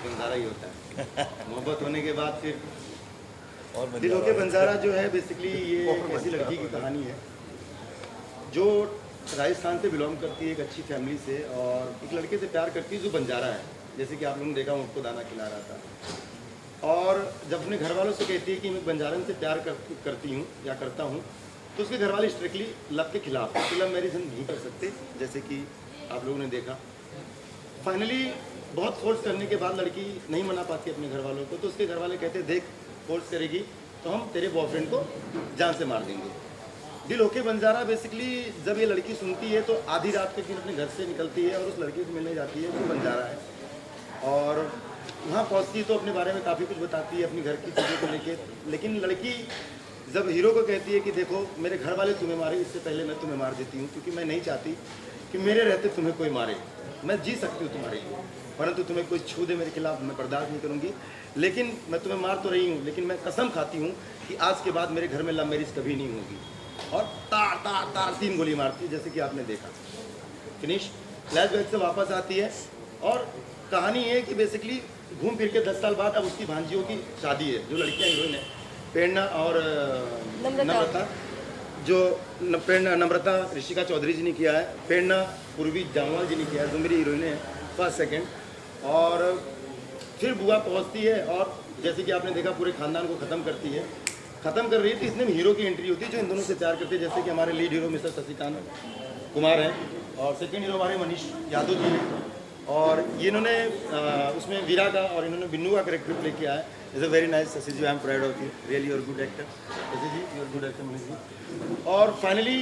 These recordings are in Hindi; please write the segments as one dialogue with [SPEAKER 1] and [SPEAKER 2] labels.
[SPEAKER 1] बंजारा ही होता है। मोहब्बत होने के बाद फिर
[SPEAKER 2] और
[SPEAKER 1] दिल होके बंजारा जो है बेसिकली ये एक ऐसी लड़की की कहानी है जो राजस्थान से बिलोंग करती है, एक अच्छी फैमिली से, और एक लड़के से प्यार करती है जो बंजारा है। जैसे कि आप लोगों ने देखा, उनको दाना खिला रहा था। और जब अपने घर वालों से कहती है कि मैं बंजारन से प्यार करती हूँ या करता हूँ, तो उसके घर वाले स्ट्रिक्टली लव के खिलाफ, लव मैरिज हम नहीं कर सकते, जैसे कि आप लोगों ने देखा। फाइनली बहुत फोर्स करने के बाद लड़की नहीं मना पाती अपने घर वालों को, तो उसके घर वाले कहते देख फोर्स करेगी तो हम तेरे बॉयफ्रेंड को जान से मार देंगे। दिल होके बंजारा बेसिकली जब ये लड़की सुनती है तो आधी रात के दिन अपने घर से निकलती है और उस लड़की से मिलने जाती है जो बंजारा है, और वहाँ पहुँचती है तो अपने बारे में काफ़ी कुछ बताती है अपनी घर की चीज़ों को लेके। लेकिन लड़की जब हीरो को कहती है कि देखो मेरे घर वाले तुम्हें मारे, इससे पहले मैं तुम्हें मार देती हूँ, क्योंकि मैं नहीं चाहती कि मेरे रहते तुम्हें कोई मारे। मैं जी सकती हूँ तुम्हारे लिए, परंतु तुम्हें कोई छू दे मेरे खिलाफ मैं बर्दाश्त नहीं करूँगी। लेकिन मैं तुम्हें मार तो रही हूँ, लेकिन मैं कसम खाती हूँ कि आज के बाद मेरे घर में लव मैरिज कभी नहीं होगी। और तार तार तार 3 गोली मारती है, जैसे कि आपने देखा। फिनिश फ्लैशबैक से वापस आती है और कहानी है कि बेसिकली घूम फिर के 10 साल बाद अब उसकी भांजियों की शादी है। जो लड़कियाँ हीरोइन है प्रेरणा और नम्रता, जो प्रेरणा नम्रता ऋषिका चौधरी जी ने किया है, प्रेरणा पूर्वी जामवाल जी ने किया है, जो मेरी हीरोइन है फर्स्ट सेकंड। और फिर बुआ पहुंचती है और जैसे कि आपने देखा पूरे खानदान को ख़त्म करती है, ख़त्म कर रही है। तो इसमें हीरो की एंट्री होती है जो इन दोनों से प्यार करते हैं, जैसे कि हमारे lead hero mister Shashikant Kumar हैं, और सेकंड हीरो हमारे मनीष यादव जी हैं। और ये इन्होंने उसमें वीरा का और इन्होंने बिन्नू का करेक्टर प्ले किया है। Is a very nice Shashi ji, I am proud of you, really your good actor Shashi ji, your good actor Manish ji. और फाइनली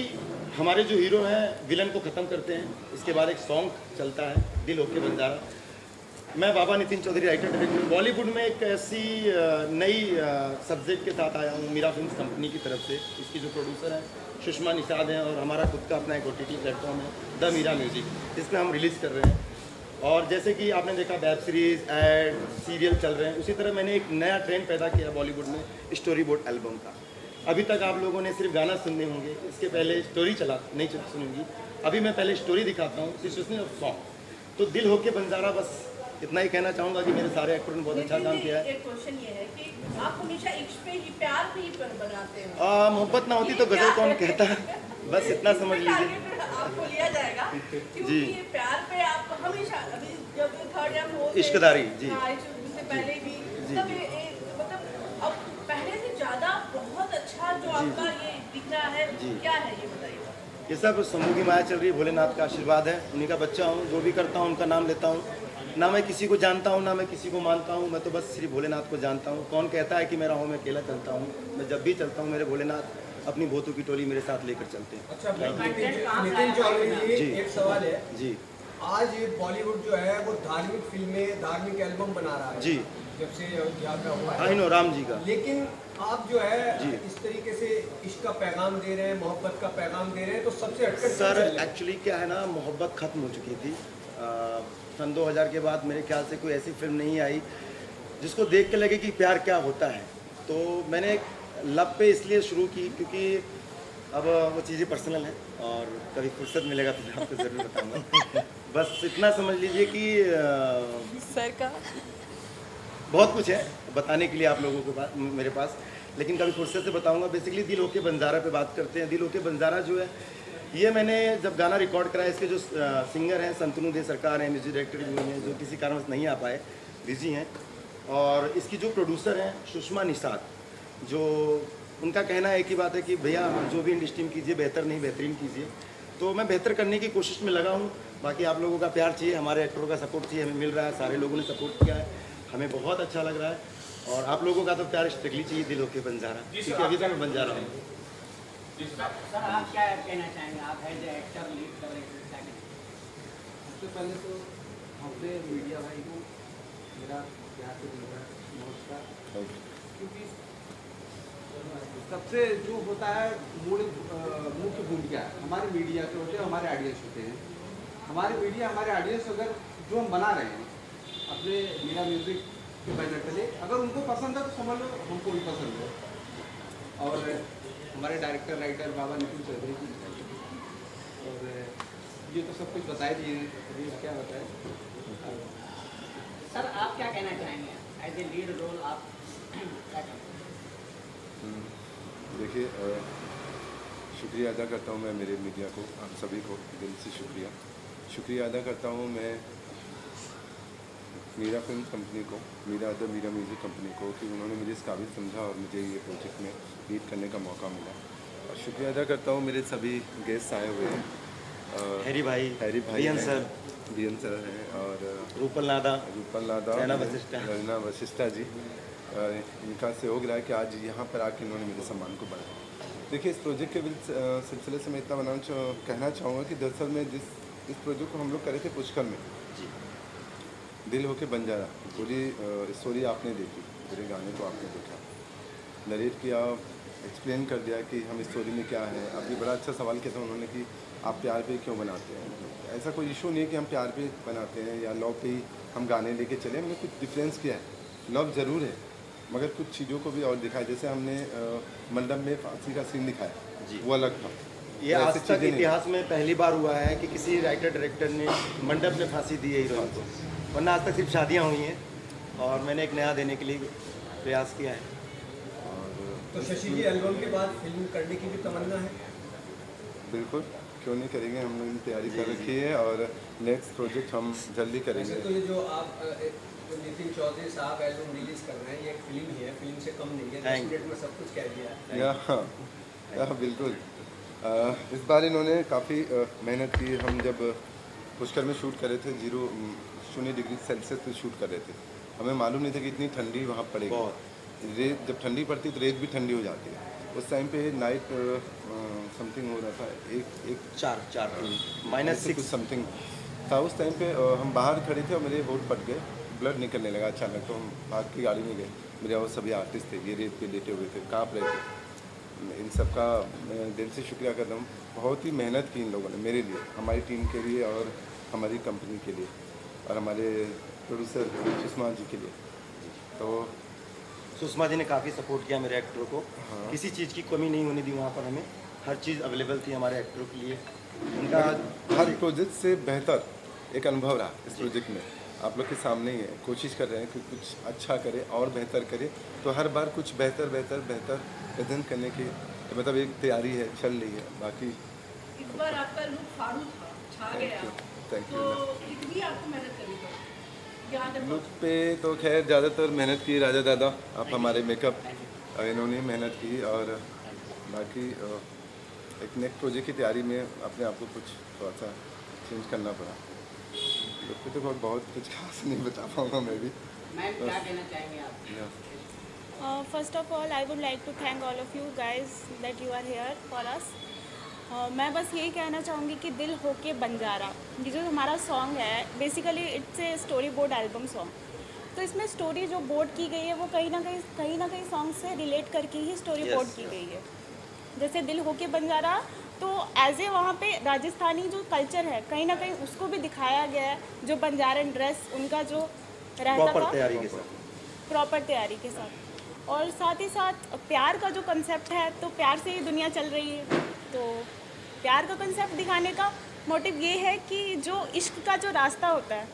[SPEAKER 1] हमारे जो हीरो हैं विलन को ख़त्म करते हैं। इसके बाद एक सॉन्ग चलता है दिल होके बंजारा। मैं बाबा नितिन चौधरी, राइटर डायरेक्टर, बॉलीवुड में एक ऐसी नई सब्जेक्ट के साथ आया हूँ मीरा फिल्म कंपनी की तरफ से। इसकी जो प्रोड्यूसर हैं सुषमा निषाद हैं, और हमारा खुद का अपना एक OTT प्लेटफॉर्म है द मीरा म्यूजिक, इस पर हम रिलीज़ कर रहे हैं। और जैसे कि आपने देखा वेब सीरीज़, एड, सीरियल चल रहे हैं, उसी तरह मैंने एक नया ट्रेंड पैदा किया बॉलीवुड में स्टोरी बोर्ड एल्बम का। अभी तक आप लोगों ने सिर्फ गाना सुनने होंगे, इसके पहले स्टोरी चला नहीं सुनेंगी। अभी मैं पहले स्टोरी दिखाता हूँ, सिचुएशन ऑफ सॉन्ग। तो दिल होके बंजारा, बस इतना ही कहना चाहूँगा कि मेरे सारे एक्टरों ने बहुत अच्छा काम किया है।
[SPEAKER 3] एक क्वेश्चन ये है कि आप हमेशा इश्क पे ही, प्यार पे ही बनाते हो।
[SPEAKER 1] मोहब्बत ना होती तो गजल कौन कहता है, बस इतना समझ लीजिए।
[SPEAKER 3] आपको लिया जाएगा क्योंकि ये प्यार पे आप हमेशा, अभी जब थर्ड या फोर्थ
[SPEAKER 1] इश्कदारी जी,
[SPEAKER 3] उससे पहले भी तब मतलब अब पहले से ज़्यादा बहुत अच्छा जो आपका ये दिख रहा है, क्या है ये बताइए।
[SPEAKER 1] ये सब समूह की माया चल रही है, भोलेनाथ का आशीर्वाद है, उन्हीं का बच्चा हूँ। जो भी करता हूँ उनका नाम लेता हूँ, ना मैं किसी को जानता हूँ ना मैं किसी को मानता हूँ, मैं तो बस श्री भोलेनाथ को जानता हूँ। कौन कहता है कि मैं राहों में अकेला चलता हूँ, मैं जब भी चलता हूँ मेरे भोलेनाथ अपनी भूतों की टोली मेरे साथ लेकर चलते हैं।
[SPEAKER 4] अच्छा नितिन चौधरी जी, एक सवाल है
[SPEAKER 1] जी।
[SPEAKER 4] आज बॉलीवुड जो है वो धार्मिक फिल्में, धार्मिक एल्बम बना रहा है
[SPEAKER 1] जी,
[SPEAKER 4] जब से अयोध्या का हुआ है,
[SPEAKER 1] आई नो राम जी का।
[SPEAKER 4] लेकिन आप जो है इस तरीके से इश्क का पैगाम दे रहे हैं, मोहब्बत का पैगाम दे रहे हैं, तो सबसे हटकर
[SPEAKER 1] सर एक्चुअली क्या है ना, मोहब्बत ख़त्म हो चुकी थी। सन 2000 के बाद मेरे ख्याल से कोई ऐसी फिल्म नहीं आई जिसको देख के लगे कि प्यार क्या होता है। तो मैंने लव पे इसलिए शुरू की क्योंकि अब वो चीज़ें पर्सनल हैं, और कभी फुर्सत मिलेगा तो मैं आपको ज़रूर बताऊंगा। बस इतना समझ लीजिए कि
[SPEAKER 5] सर का
[SPEAKER 1] बहुत कुछ है बताने के लिए आप लोगों के पास, मेरे पास, लेकिन कभी फुर्सत से बताऊंगा। बेसिकली दिल होके बंजारा पे बात करते हैं। दिल होके बंजारा जो है, ये मैंने जब गाना रिकॉर्ड कराया, इसके जो सिंगर हैं संतनु दे सरकार हैं, म्यूजिक डायरेक्टर भी हैं, जो किसी कारणवश नहीं आ पाए, बिजी हैं। और इसकी जो प्रोड्यूसर हैं सुषमा निषाद, जो उनका कहना एक ही बात है कि भैया जो भी इंडस्ट्री में कीजिए बेहतर नहीं बेहतरीन कीजिए। तो मैं बेहतर करने की कोशिश में लगा हूँ। बाकी आप लोगों का प्यार चाहिए, हमारे एक्टरों का सपोर्ट चाहिए, हमें मिल रहा है, सारे लोगों ने सपोर्ट किया है, हमें बहुत अच्छा लग रहा है। और आप लोगों का तो प्यार स्ट्रिक्टली चाहिए दिल होके बंजारा, क्योंकि अभी तक मैं बंजारा हूँ।
[SPEAKER 6] सर आप क्या कहना चाहेंगे, आप एज ए एक्टर लीड कर रहे हैं, क्या कहना चाहेंगे?
[SPEAKER 7] सबसे पहले तो हमसे मीडिया भाई को मेरा प्यार से नमस्कार। क्योंकि सबसे जो होता है मुख्य भूमिका हमारे मीडिया के होते हैं, हमारे ऑडियंस होते हैं। हमारे मीडिया, हमारे ऑडियंस अगर जो हम बना रहे हैं अपने मीरा म्यूजिक के बैनर तले, अगर उनको पसंद है तो समझ लो हमको भी पसंद है। और हमारे डायरेक्टर राइटर बाबा नितिन चौधरी जी, और ये तो सब कुछ बता दिए हैं, अभी क्या बताएं।
[SPEAKER 6] सर आप क्या कहना चाहेंगे एज ए लीड रोल आप क्या कहेंगे?
[SPEAKER 2] देखिए शुक्रिया अदा करता हूँ मैं मेरे मीडिया को, आप सभी को दिल से शुक्रिया अदा करता हूँ मैं मीरा फिल्म कंपनी को, मीरा म्यूज़िक कंपनी को कि उन्होंने मुझे इस काबिल समझा और मुझे ये प्रोजेक्ट में लीड करने का मौका मिला। और शुक्रिया अदा करता हूँ मेरे सभी गेस्ट आए हुए हैं,
[SPEAKER 1] हैरी भाई
[SPEAKER 2] बीएन सर हैं और
[SPEAKER 1] रूपल नादा,
[SPEAKER 2] रैना वशिष्ठा जी, इनका सहयोग रहा है कि आज यहाँ पर आके इन्होंने मेरे सम्मान को बढ़ाया। देखिए इस प्रोजेक्ट के सिलसिले से मैं इतना कहना चाहूँगा कि दरअसल में इस प्रोजेक्ट को हम लोग करे थे पुष्कर में, दिल होके बंजारा, पूरी स्टोरी आपने देखी, पूरे गाने को आपने देखा, नरेट किया, एक्सप्लेन कर दिया कि हम स्टोरी में क्या है। अभी बड़ा अच्छा सवाल किया था उन्होंने कि आप प्यार पे क्यों बनाते हैं। ऐसा कोई इशू नहीं है कि हम प्यार पे बनाते हैं या लव पे ही हम गाने लेके चले, हमने कुछ डिफरेंस किया है। लव ज़रूर है मगर कुछ चीज़ों को भी और दिखाया, जैसे हमने मंडप में फांसी का सीन दिखाया, वो अलग था।
[SPEAKER 1] ये आज तक इतिहास में पहली बार हुआ है कि किसी राइटर डायरेक्टर ने मंडप में फांसी दी है हीरोइन को, वरना आज तक सिर्फ शादियाँ हुई हैं और मैंने एक नया देने के लिए प्रयास किया है।
[SPEAKER 4] तो शशि जी एल्बम के बाद फिल्म करने की भी तमन्ना है?
[SPEAKER 2] बिल्कुल, क्यों नहीं करेंगे, हम लोगों ने तैयारी कर रखी है और नेक्स्ट प्रोजेक्ट हम जल्दी करेंगे।
[SPEAKER 4] तो ये जो आप नितिन चौधरी साहब एल्बम रिलीज कर रहे हैं, ये एक फिल्म ही है, फिल्म से कम नहीं है, 10 मिनट में सब कुछ कह दिया है।
[SPEAKER 2] या बिल्कुल, इस बार इन्होंने काफ़ी मेहनत की। हम जब पुष्कर में शूट कर रहे थे 0 डिग्री सेल्सियस पे शूट कर रहे थे, हमें मालूम नहीं था कि इतनी ठंडी वहाँ पड़ेगी। रेत जब ठंडी पड़ती तो रेत भी ठंडी हो जाती है। उस टाइम पे नाइट समथिंग हो रहा था, एक चार -6 समथिंग था। उस टाइम पे हम बाहर खड़े थे और मेरे होठ फट गए, ब्लड निकलने लगा अचानक। तो हम भाग की गाड़ी में गए, मेरे और सभी आर्टिस्ट थे, ये रेत पे लेटे हुए थे, काँप रहे थे। इन सब का मैं दिल से शुक्रिया करता हूँ। बहुत ही मेहनत की इन लोगों ने मेरे लिए, हमारी टीम के लिए और हमारी कंपनी के लिए और हमारे प्रोड्यूसर सुषमा जी के लिए। तो
[SPEAKER 1] सुषमा जी ने काफ़ी सपोर्ट किया मेरे एक्टर को। किसी चीज़ की कमी नहीं होने दी वहाँ पर, हमें हर चीज़ अवेलेबल थी हमारे एक्टरों के लिए। उनका
[SPEAKER 2] हर प्रोजेक्ट से बेहतर एक अनुभव रहा इस प्रोजेक्ट में। आप लोग के सामने ही है, कोशिश कर रहे हैं कि कुछ अच्छा करे और बेहतर करे, तो हर बार कुछ बेहतर प्रेजेंट करने की मतलब एक तैयारी है, चल रही है। बाकी
[SPEAKER 3] इस बार आपका लुक फाड़ू था, छा गया।
[SPEAKER 2] Thank you.
[SPEAKER 3] तो कितनी आपको मेहनत करनी पड़ी यहाँ तक
[SPEAKER 2] लुक पे तो खैर ज़्यादातर मेहनत की राजा दादा, आप हमारे मेकअप इन्होंने मेहनत की। और बाकी एक नेक्स्ट प्रोजेक्ट की तैयारी में अपने आप को कुछ थोड़ा सा चेंज करना पड़ा। लुक पे तो बहुत कुछ खास नहीं बता पाऊँगा मैं भी।
[SPEAKER 6] मैम क्या कहना चाहेंगे आप?
[SPEAKER 5] First of all I would like to thank all of you guys that you are here for us. मैं बस यही कहना चाहूँगी कि दिल होके बंजारा, ये जो हमारा सॉन्ग है basically it's a story board album song. तो इसमें स्टोरी जो बोर्ड की गई है वो कहीं ना कहीं सॉन्ग से रिलेट करके ही स्टोरी बोर्ड की गई है। जैसे दिल होके बंजारा, तो एज ए वहाँ पे राजस्थानी जो कल्चर है कहीं ना कहीं उसको भी दिखाया गया है, जो बंजारन ड्रेस उनका जो रहता था प्रॉपर तैयारी के साथ। और साथ ही साथ प्यार का जो कंसेप्ट है, तो प्यार से ही दुनिया चल रही है, तो प्यार का कंसेप्ट दिखाने का मोटिव ये है कि जो इश्क का जो रास्ता होता है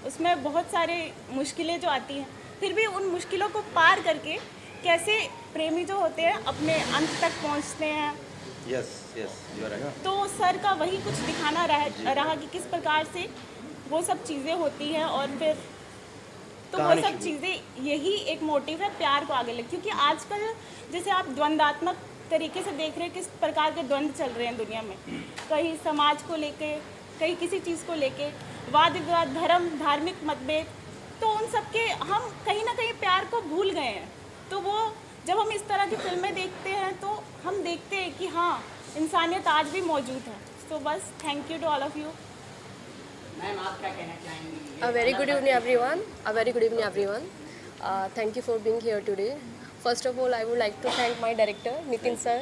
[SPEAKER 5] उसमें बहुत सारे मुश्किलें जो आती हैं, फिर भी उन मुश्किलों को पार करके कैसे प्रेमी जो होते हैं अपने अंत तक पहुंचते हैं।
[SPEAKER 1] Yes you are right.
[SPEAKER 5] तो सर का वही कुछ दिखाना रहा कि किस प्रकार से वो सब चीज़ें होती हैं और फिर तो वो सब चीज़ें, यही एक मोटिव है प्यार को आगे ले। क्योंकि आजकल जैसे आप द्वंद्वात्मक तरीके से देख रहे हैं किस प्रकार के द्वंद्व चल रहे हैं दुनिया में, कहीं समाज को लेके, कहीं किसी चीज़ को लेके वाद विवाद, धर्म, धार्मिक मतभेद, तो उन सब के हम कहीं ना कहीं प्यार को भूल गए हैं। तो वो जब हम इस तरह की फिल्में देखते हैं तो हम देखते हैं कि हाँ इंसानियत आज भी मौजूद है। तो बस thank you to all of you.
[SPEAKER 6] Ma'am आप क्या कहना चाहेंगी?
[SPEAKER 8] A very good evening everyone. Thank you for being here today. First of all, I would like to thank my director Nitin sir,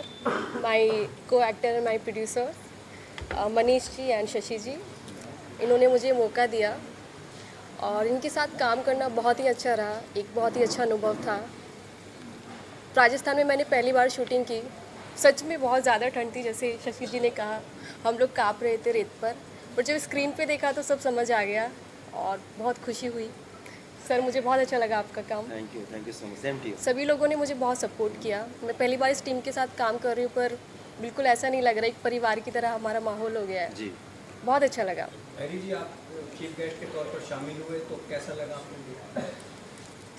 [SPEAKER 8] my co-actor and my producer Manish ji and Shashi ji. इन्होंने मुझे मौका दिया और इनके साथ काम करना बहुत ही अच्छा रहा, एक बहुत ही अच्छा अनुभव था। राजस्थान में मैंने पहली बार शूटिंग की, सच में बहुत ज़्यादा ठंड थी, जैसे शशि जी ने कहा हम लोग काँप रहे थे रेत पर जब स्क्रीन पे देखा तो सब समझ आ गया और बहुत खुशी हुई। सर मुझे बहुत अच्छा लगा आपका काम।
[SPEAKER 1] Thank you so much, same to you.
[SPEAKER 8] सभी लोगों ने मुझे बहुत सपोर्ट किया। मैं पहली बार इस टीम के साथ काम कर रही हूँ, पर बिल्कुल ऐसा नहीं लग रहा, एक परिवार की तरह हमारा माहौल हो गया है
[SPEAKER 1] जी।
[SPEAKER 8] बहुत अच्छा लगा।
[SPEAKER 4] हैरी जी, आप चीफ गेस्ट के तौर पर शामिल हुए तो कैसा लगा आपको?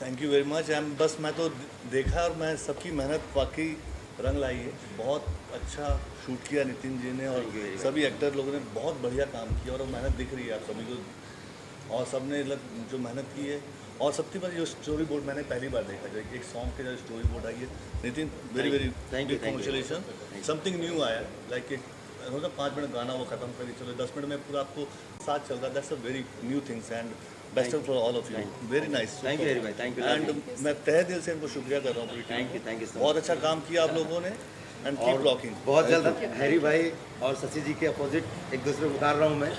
[SPEAKER 9] Thank you very much. बस मैं तो देखा और मैं सबकी मेहनत वाकई रंग लाई है। बहुत अच्छा शूट किया नितिन जी ने और सभी एक्टर लोगों ने बहुत बढ़िया काम किया और मेहनत दिख रही है आप सभी को और सब ने जो मेहनत की है। और सबसे बड़ी जो स्टोरी बोर्ड मैंने पहली बार देखा, जो एक सॉन्ग के जो स्टोरी बोर्ड आई है, Nitin very very
[SPEAKER 1] thank you,
[SPEAKER 9] congratulation. Something new आया, लाइक एक 5 मिनट गाना वो खत्म करिए, चलो 10 मिनट में पूरा आपको साथ चल रहा है। That's a very new things and best for all of you. Very nice,
[SPEAKER 1] thank you भाई, थैंक यू।
[SPEAKER 9] एंड मैं तहे दिल से इनको शुक्रिया कर रहा हूँ।
[SPEAKER 1] Thank you.
[SPEAKER 9] बहुत अच्छा काम किया आप लोगों ने एंड कीप रॉकिंग।
[SPEAKER 1] बहुत जल्द हैरी भाई और शशि जी के अपोजिट एक दूसरे को उतार रहा हूँ मैं,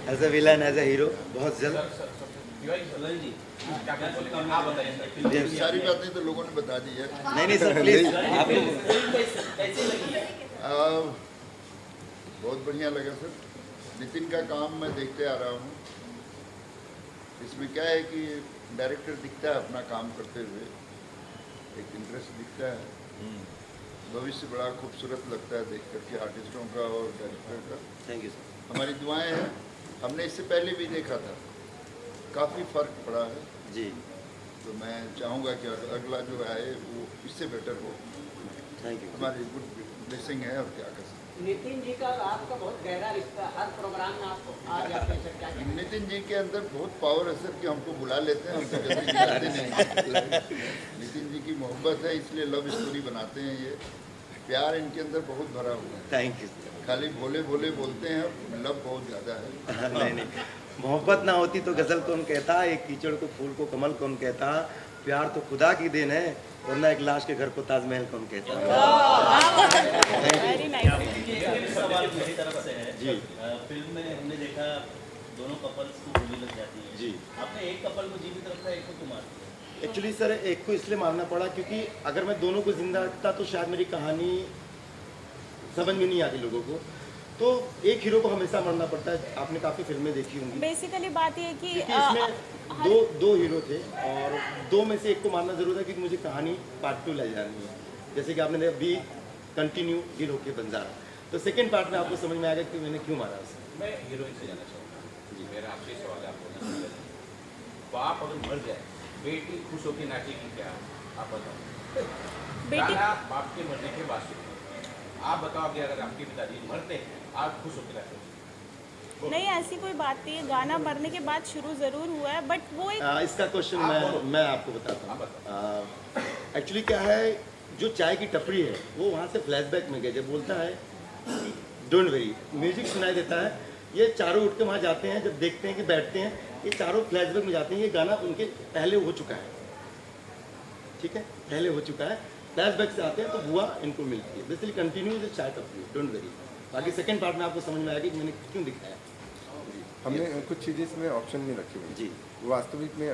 [SPEAKER 1] as a villain, as a hero, बहुत जल्द।
[SPEAKER 10] सारी बातें तो लोगों ने बता दी है।
[SPEAKER 1] नहीं सर प्लीज आप
[SPEAKER 10] बहुत बढ़िया लगा सर। नितिन का काम मैं देखते आ रहा हूँ। इसमें क्या है कि डायरेक्टर दिखता है अपना काम करते हुए, एक इंटरेस्ट दिखता है। भविष्य बड़ा खूबसूरत लगता है देख करके आर्टिस्टों का और डायरेक्टर का।
[SPEAKER 1] Thank you sir.
[SPEAKER 10] हमारी दुआएं हैं। हमने इससे पहले भी देखा था, काफ़ी फ़र्क पड़ा है
[SPEAKER 1] जी।
[SPEAKER 10] तो मैं चाहूँगा कि अगला जो आए वो इससे बेटर हो।
[SPEAKER 1] Thank you.
[SPEAKER 10] हमारी गुड ब्लेसिंग है और क्या कर सकते
[SPEAKER 6] नितिन जी का और आपका बहुत गहरा रिश्ता, हर प्रोग्राम में आपको आ जाते हैं सर, क्या
[SPEAKER 10] हैं। नितिन जी के अंदर बहुत पावर है सर कि हमको बुला लेते हैं, हमसे कभी बुलाते नहीं। नितिन जी की मोहब्बत है इसलिए लव स्टोरी बनाते हैं। ये प्यार इनके अंदर बहुत भरा हुआ है।
[SPEAKER 1] Thank you.
[SPEAKER 10] खाली भोले भोले बोलते हैं, लव बहुत ज़्यादा है।
[SPEAKER 1] नहीं, मोहब्बत ना होती तो गजल कौन कहता, एक कीचड़ को फूल को कमल कौन कहता, प्यार तो खुदा की देन है, वरना एक लाश के घर को ताजमहल कौन कहता।
[SPEAKER 5] Very nice.
[SPEAKER 11] सवाल मेरी तरफ से है
[SPEAKER 1] जी।
[SPEAKER 11] फिल्म में हमने देखा दोनों कपल्स को गोली लग जाती है
[SPEAKER 1] जी।
[SPEAKER 11] आपने एक कपल को जीवित रखा, एक को क्यों मार दिया?
[SPEAKER 1] एक्चुअली सर एक को इसलिए मारना पड़ा क्योंकि अगर मैं दोनों को जिंदा रखता तो शायद मेरी कहानी समझ में नहीं आती लोगों को, तो एक हीरो को हमेशा मरना पड़ता है। आपने काफ़ी फिल्में देखी होंगी।
[SPEAKER 5] बेसिकली बात ये है कि
[SPEAKER 1] इसमें दो हीरो थे और दो में से एक को मारना जरूर था क्योंकि मुझे कहानी पार्ट 2 ले जानी है। जैसे कि आपने देखा बी कंटिन्यू हीरो के बंजारा, तो सेकंड पार्ट में आपको समझ में आएगा कि मैंने क्यों मारा उसे।
[SPEAKER 12] मैं हीरोइन से जाना चाहूँगा जी। मेरा आपसे सवाल है, आपको बाप अगर मर जाए, बेटी खुश होकर नाचेगी क्या? आप बताओ।
[SPEAKER 5] बेटी
[SPEAKER 12] बाप के मरने के बाद सुनिए। आप बताओ कि अगर आपके पिताजी मरते हैं, आप खुश होकर नाचोगे?
[SPEAKER 5] नहीं, ऐसी कोई बात नहीं है। गाना मरने के बाद शुरू ज़रूर हुआ है, बट वो एक
[SPEAKER 1] इसका क्वेश्चन मैं आपको बताता हूँ। एक्चुअली क्या है, जो चाय की टपरी है वो वहाँ से फ्लैशबैक में गए, जब बोलता है डोंट वेरी, म्यूजिक सुनाई देता है, ये चारों उठ के वहाँ जाते हैं, जब देखते हैं कि बैठते हैं, ये चारों फ्लैशबैक में जाते हैं। ये गाना उनके पहले हो चुका है, ठीक है, पहले हो चुका है। फ्लैशबैक से आते हैं तो बुआ इनको मिलती है। बेसिकली कंटिन्यू द चाय टपरी, डोंट वेरी। बाकी सेकंड पार्ट में आपको समझ में आएगा कि मैंने क्यों दिखाया।
[SPEAKER 2] हमने कुछ चीज़ें इसमें ऑप्शन में रखी हुई
[SPEAKER 1] जी।
[SPEAKER 2] वास्तविक में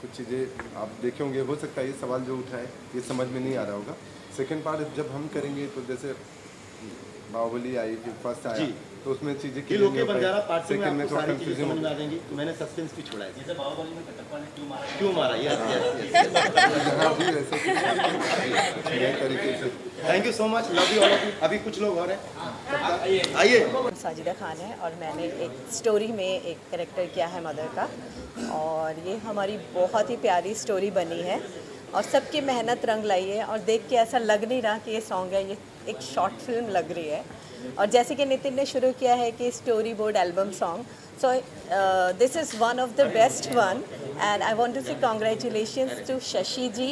[SPEAKER 2] कुछ चीज़ें आप देखे होंगे, हो सकता है ये सवाल जो उठा है ये समझ में नहीं आ रहा होगा। सेकंड पार्ट जब हम करेंगे तो जैसे बाहुबली आई फिर फर्स्ट आया, तो उसमें चीज़ें
[SPEAKER 1] किल होके बंजारा पार्ट 2 में
[SPEAKER 2] सेकंड में
[SPEAKER 1] आपको
[SPEAKER 2] थोड़ा
[SPEAKER 1] सारी चीज़ें
[SPEAKER 2] कंफ्यूजन
[SPEAKER 1] समझ में आ
[SPEAKER 2] होगा।
[SPEAKER 1] जाएंगी, तो मैंने सस्पेंस भी छोड़ा है।
[SPEAKER 11] जैसे बाहुबली में कटप्पा ने
[SPEAKER 1] क्यों मारा, यस यस
[SPEAKER 2] यहाँ भी ऐसे कुछ नए तरीके से।
[SPEAKER 1] Thank you so much, love you all of you. अभी कुछ लोग और हैं, आइए।
[SPEAKER 13] साजिदा खान है और मैंने एक स्टोरी में एक कैरेक्टर किया है मदर का, और ये हमारी बहुत ही प्यारी स्टोरी बनी है और सबकी मेहनत रंग लाई है। और देख के ऐसा लग नहीं रहा कि ये सॉन्ग है, ये एक शॉर्ट फिल्म लग रही है। और जैसे कि नितिन ने शुरू किया है कि story board album song, so this is one of the best one and I want to say congratulations to Shashi ji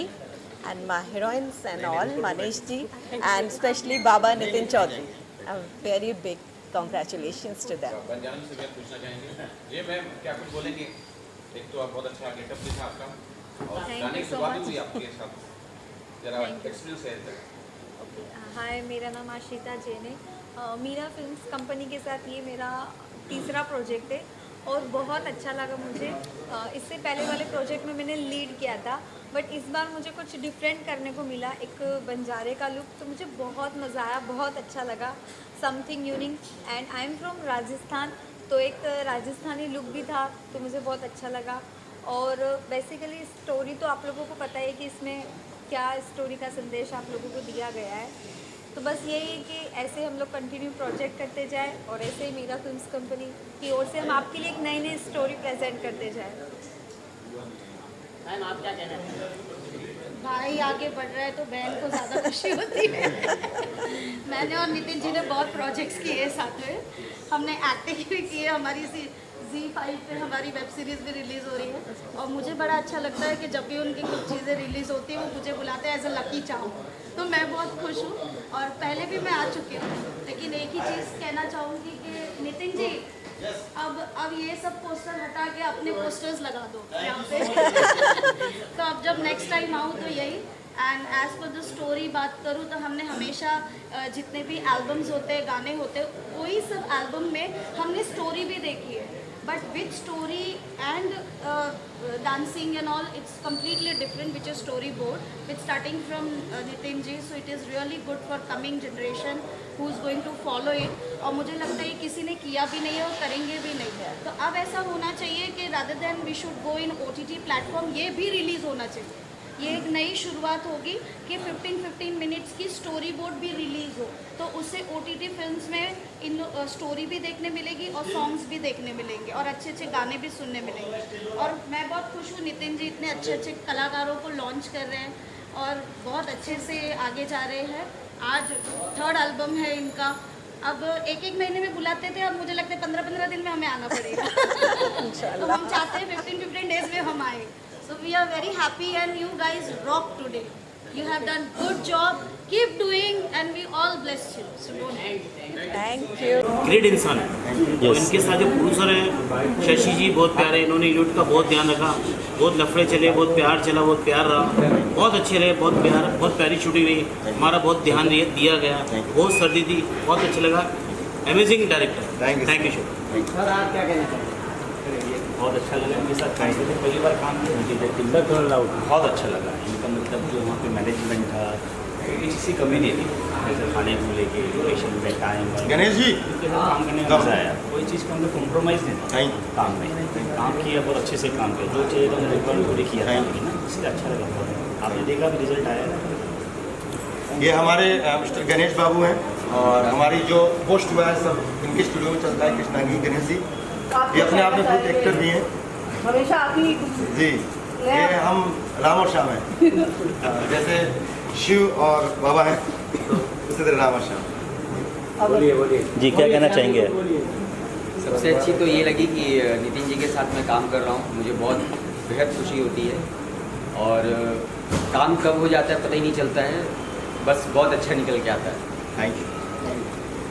[SPEAKER 13] and my heroines and all, Manish ji, and especially Baba Nitin Chaudhary. A very big congratulations to them.
[SPEAKER 12] Banjara से मैं पूछना चाहेंगे, ये मैम क्या कुछ बोलेंगे? एक तो आप बहुत अच्छा गेटअप दिखा आपका और गाने की शुरुआत हुई आपके साथ, जरा एक्सपीरियंस शेयर करें।
[SPEAKER 14] हाय, मेरा नाम आशिता जैन है। मीरा फिल्म्स कंपनी के साथ ये मेरा तीसरा प्रोजेक्ट है और बहुत अच्छा लगा मुझे। इससे पहले वाले प्रोजेक्ट में मैंने लीड किया था, बट इस बार मुझे कुछ डिफरेंट करने को मिला, एक बंजारे का लुक, तो मुझे बहुत मज़ा आया, बहुत अच्छा लगा, something unique. And I am from Rajasthan, तो एक राजस्थानी लुक भी था, तो मुझे बहुत अच्छा लगा। और बेसिकली स्टोरी तो आप लोगों को पता है कि इसमें क्या स्टोरी का संदेश आप लोगों को दिया गया है। तो बस यही है कि ऐसे हम लोग कंटिन्यू प्रोजेक्ट करते जाएं और ऐसे ही मीरा फिल्म्स कंपनी की ओर से हम आपके लिए एक नई नई स्टोरी प्रेजेंट करते जाएं।
[SPEAKER 6] मैम आप क्या कहना चाहेंगे?
[SPEAKER 15] भाई आगे बढ़ रहा है तो बहन को ज़्यादा खुशी होती है। मैंने और नितिन जी ने बहुत प्रोजेक्ट्स किए साथ में, हमने एक्टिंग भी की है, हमारी Z5 पे हमारी वेब सीरीज़ भी रिलीज़ हो रही है और मुझे बड़ा अच्छा लगता है कि जब भी उनकी कुछ चीज़ें रिलीज़ होती हैं वो मुझे बुलाते हैं एज अ लकी चार्म, तो मैं बहुत खुश हूँ। और पहले भी मैं आ चुकी हूँ, लेकिन एक ही चीज़ कहना चाहूँगी कि नितिन जी अब ये सब पोस्टर हटा के अपने पोस्टर्स लगा दो यहाँ पे। तो अब जब नेक्स्ट टाइम आऊँ तो यही। And as per the story बात करूँ तो हमने हमेशा जितने भी एल्बम्स होते हैं, गाने होते हैं, वही सब एल्बम में हमने स्टोरी भी देखी है, but with story and dancing and all, it's completely different, which is storyboard, with starting from Nitin ji, so it is really good for coming generation who's going to follow it। और मुझे लगता है किसी ने किया भी नहीं है और करेंगे भी नहीं है, तो अब ऐसा होना चाहिए कि rather than we should go in OTT platform, ये भी रिलीज़ होना चाहिए। ये एक नई शुरुआत होगी कि 15-15 मिनट्स की स्टोरी बोर्ड भी रिलीज़ हो, तो उससे OTT फिल्म्स में इन स्टोरी भी देखने मिलेगी और सॉन्ग्स भी देखने मिलेंगे और अच्छे अच्छे गाने भी सुनने मिलेंगे। और मैं बहुत खुश हूँ, नितिन जी इतने अच्छे अच्छे कलाकारों को लॉन्च कर रहे हैं और बहुत अच्छे से आगे जा रहे हैं। आज 3rd एल्बम है इनका। अब एक महीने में बुलाते थे, अब मुझे लगता है 15-15 दिन में हमें आना पड़ेगा। तो हम चाहते हैं 15-15 डेज में हम आए। So we are very happy and you guys rock today. You have done good job. Keep doing and we all bless you. So don't
[SPEAKER 13] thank you.
[SPEAKER 16] Great इंसान है। तो इनके साथ जो प्रोड्यूसर हैं शशि जी बहुत प्यारे, इन्होंने यूनिट का बहुत ध्यान रखा, बहुत लफड़े चले, बहुत प्यार चला, बहुत प्यार रहा, बहुत अच्छे रहे, बहुत प्यारी शूटिंग रही, हमारा बहुत ध्यान दिया गया, बहुत सर्दी थी, बहुत अच्छा लगा। Amazing director, thank you
[SPEAKER 6] sir. आप क्या कहना चाहेंगे?
[SPEAKER 16] बहुत अच्छा लगा इनके साथ काम करके, पहली बार काम किया, बहुत अच्छा लगा। इनका मतलब जो वहाँ पे मैनेजमेंट था किसी कमी नहीं थी, जैसे खाने को लेके लोकेशन में टाइम,
[SPEAKER 1] गणेश जी
[SPEAKER 16] काम करने में मज़ा आया, कोई चीज़ का हमने कॉम्प्रोमाइज़ नहीं था काम में, काम किया बहुत अच्छे से काम किया, जो चाहिए हमने रिकॉर्ड पूरी किया था ना, इसलिए अच्छा लगा। आपने देखा भी रिजल्ट आया।
[SPEAKER 1] ये हमारे मिस्टर गणेश बाबू हैं और हमारी जो पोस्ट हुआ है सब इनके स्टूडियो में चलता है, कृष्णांगी गणेश जी। ये अपने आप में खुद एक्टर भी हैं
[SPEAKER 3] हमेशा आप ही
[SPEAKER 1] जी। ये हम राम और श्याम हैं, जैसे शिव और बाबा हैं तो उसी तरह राम और श्याम।
[SPEAKER 11] बोलिए जी, क्या कहना चाहेंगे?
[SPEAKER 17] सबसे अच्छी तो ये लगी कि नितिन जी के साथ मैं काम कर रहा हूँ, मुझे बहुत बेहद खुशी होती है और काम कब हो जाता है पता ही नहीं चलता है, बस बहुत अच्छा निकल के आता है।
[SPEAKER 1] Thank you.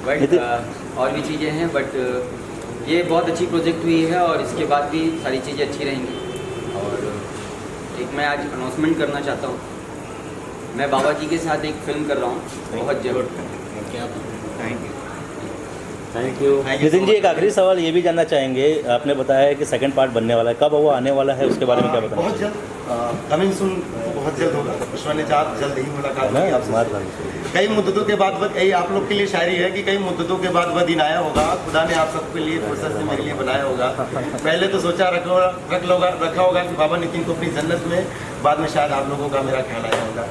[SPEAKER 17] बट और भी चीज़ें हैं, बट ये बहुत अच्छी प्रोजेक्ट हुई है और इसके बाद भी सारी चीज़ें अच्छी रहेंगी। और एक मैं आज अनाउंसमेंट करना चाहता हूँ, मैं बाबा जी के साथ एक फिल्म कर रहा हूँ बहुत जल्द।
[SPEAKER 11] Thank you. नितिन जी, एक आखिरी सवाल ये भी जानना चाहेंगे, आपने बताया है कि सेकंड पार्ट बनने वाला है, कब वो आने वाला है उसके बारे में क्या बताना?
[SPEAKER 1] बहुत जल्द, कमिंग सून, बहुत जल्द होगा। ईश्वर ने चाहा जल्द ही मुलाकात होगी आपसे। कई मुद्दतों के बाद कई आप लोग के लिए शायरी है कि कई मुद्दतों के बाद वह दिन आया होगा, खुदा ने आप सबके लिए फुर्सत से मेरे लिए बनाया होगा। पहले तो सोचा रखा होगा कि बाबा नितिन को अपनी जन्नत में, बाद में शायद आप लोगों का मेरा ख्याल आया होगा।